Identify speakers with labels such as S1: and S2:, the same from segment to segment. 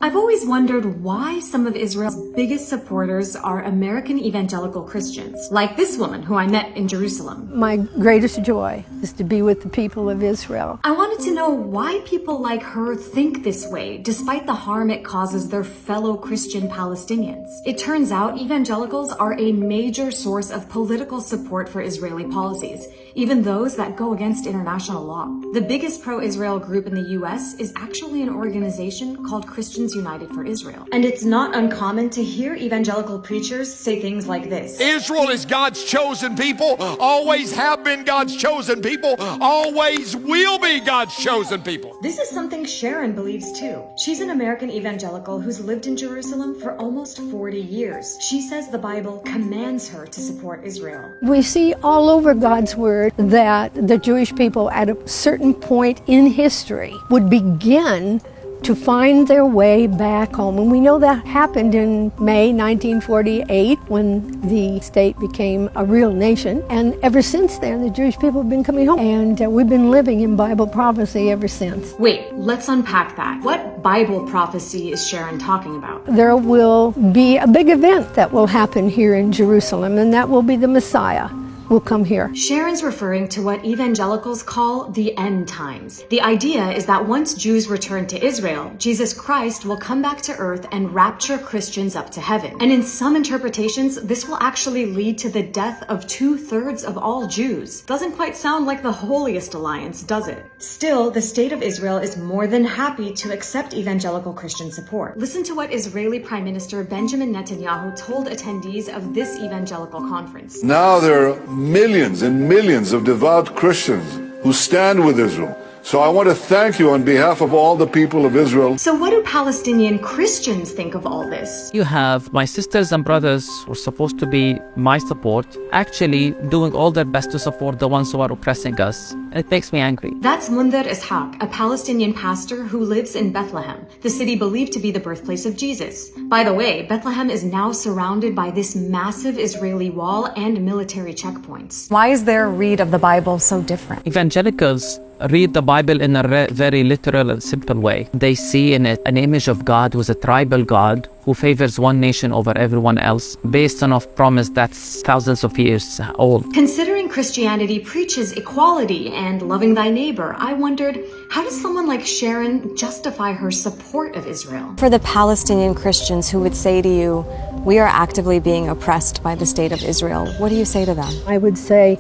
S1: I've always wondered why some of Israel's biggest supporters are American evangelical Christians, like this woman who I met in Jerusalem.
S2: My greatest joy is to be with the people of Israel.
S1: I wanted to know why people like her think this way, despite the harm it causes their fellow Christian Palestinians. It turns out evangelicals are a major source of political support for Israeli policies, even those that go against international law. The biggest pro-Israel group in the US is actually an organization called Christians United for Israel. And it's not uncommon to hear evangelical preachers say things like this.
S3: Israel is God's chosen people, always have been God's chosen people, always will be God's chosen people.
S1: This is something Sharon believes too. She's an American evangelical who's lived in Jerusalem for almost 40 years. She says the Bible commands her to support Israel.
S2: We see all over God's Word that the Jewish people at a certain point in history would begin to find their way back home. And we know that happened in May 1948 when the state became a real nation. And ever since then, the Jewish people have been coming home. And we've been living in Bible prophecy ever since.
S1: Wait, let's unpack that. What Bible prophecy is Sharon talking about?
S2: There will be a big event that will happen here in Jerusalem, and that will be the Messiah will come here.
S1: Sharon's referring to what evangelicals call the end times. The idea is that once Jews return to Israel, Jesus Christ will come back to earth and rapture Christians up to heaven. And in some interpretations, this will actually lead to the death of 2/3 of all Jews. Doesn't quite sound like the holiest alliance, does it? Still, the state of Israel is more than happy to accept evangelical Christian support. Listen to what Israeli Prime Minister Benjamin Netanyahu told attendees of this evangelical conference.
S4: Now there are millions and millions of devout Christians who stand with Israel. So I want to thank you on behalf of all the people of Israel.
S1: So what do Palestinian Christians think of all this?
S5: You have my sisters and brothers who are supposed to be my support, actually doing all their best to support the ones who are oppressing us. It makes me angry.
S1: That's Munder Ishaq, a Palestinian pastor who lives in Bethlehem, the city believed to be the birthplace of Jesus. By the way, Bethlehem is now surrounded by this massive Israeli wall and military checkpoints.
S6: Why is their read of the Bible so different?
S5: Evangelicals read the Bible in a very literal and simple way. They see in it an image of God who's a tribal God who favors one nation over everyone else based on a promise that's thousands of years old.
S1: Considering Christianity preaches equality and loving thy neighbor, I wondered, how does someone like Sharon justify her support of Israel?
S6: For the Palestinian Christians who would say to you, we are actively being oppressed by the state of Israel, what do you say to them?
S2: I would say,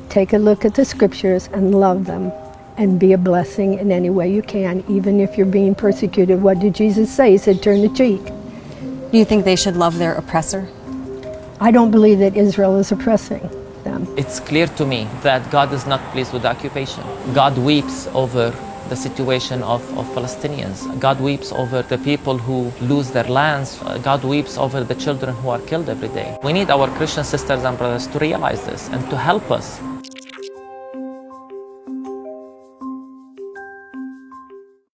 S2: take a look at the scriptures and love them, and be a blessing in any way you can, even if you're being persecuted. What did Jesus say? He said, turn the cheek.
S6: Do you think they should love their oppressor?
S2: I don't believe that Israel is oppressing them.
S7: It's clear to me that God is not pleased with the occupation. God weeps over the situation of Palestinians. God weeps over the people who lose their lands. God weeps over the children who are killed every day. We need our Christian sisters and brothers to realize this and to help us